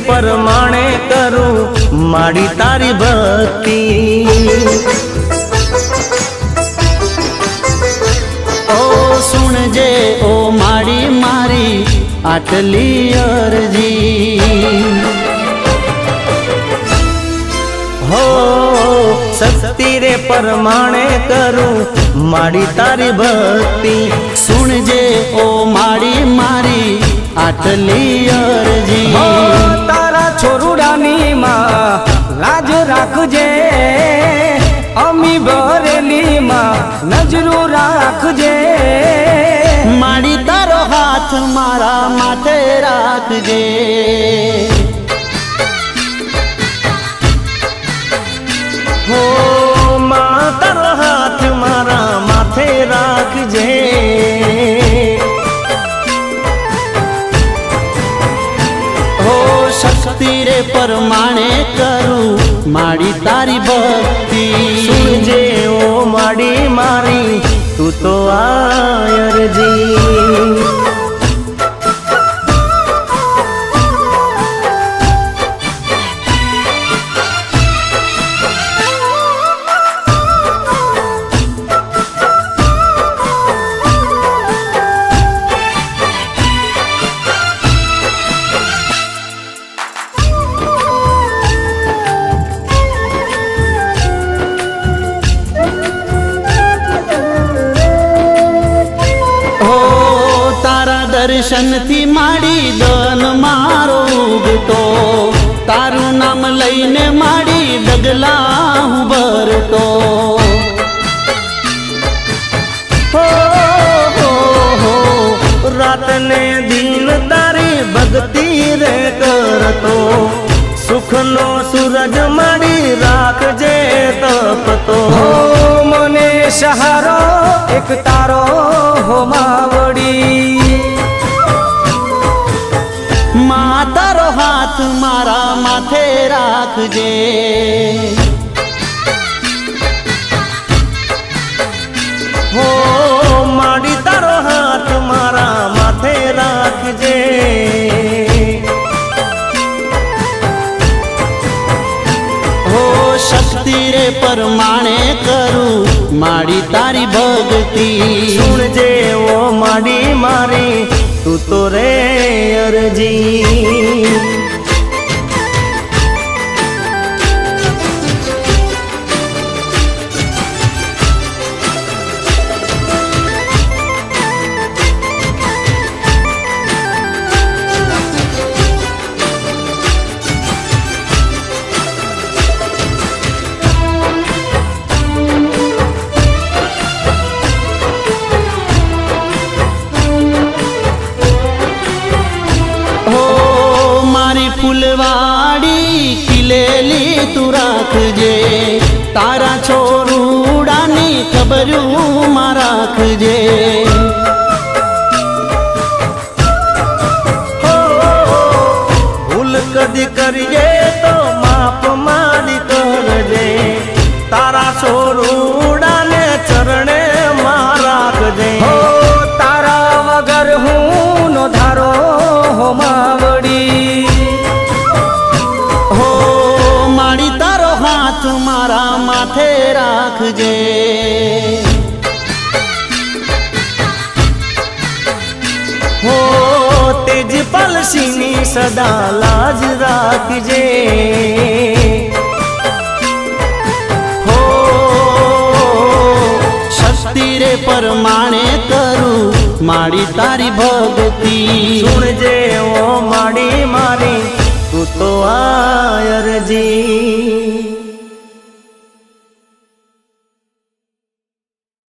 परमाणे करूं माड़ी तारी भक्ति। ओ सुनजे ओ माड़ी मारी आटली अरजी। हो शक्ति रे परमाणे करूं माड़ी तारी भक्ति। सुनजे ओ माड़ी मारी आटली अरजी। हो तारा छोरुडानी मां लाज राखजे, अमी बरेली मां नजरू राखजे। माड़ी तारो हाथ मारा माथे राखजे। हो मां तारो हाथ मारा माथे राखजे। हो शक्ति रे परमाणे करूं माड़ी तारी भक्ति। सुनजे ओ माड़ी मारी तू तो आयर जी। दर्शन थी माड़ी दन मारो उगतो, तारू नाम लईने माड़ी डगला हूँ भरतो। हो रात ने दिन तारी भक्ति रे करतो। सुख नो सूरज माड़ी राखजे तपतो। हो मने सहारो एक तारो हो मावड़ी। तारो हाथ मारा माथे राखजे। हो माड़ी तारो हाथ मारा माथे राखजे। हो शक्ति रे परमाणे करूं माड़ी तारी भक्ति। सुनजे वो माड़ी मारी तू तो रे अरजी। फुलवाड़ी खिलेली तू राखजे। तारा छोरुडानी खबरूं मां राखजे। हो भूल कदी करिए तो माफ मारी करजे। तारा छोरुडाने चरणे मां राखजे। हो तारा वगर हूँ नो धारो हो मावड़ी। मारा माथे राखजे। हो तेज पलसीनी सदा लाज राखजे। हो शक्ति रे परमाणे करूं माड़ी तारी भक्ति। सुनजे ओ माड़ी मारी तू तो आयर जी।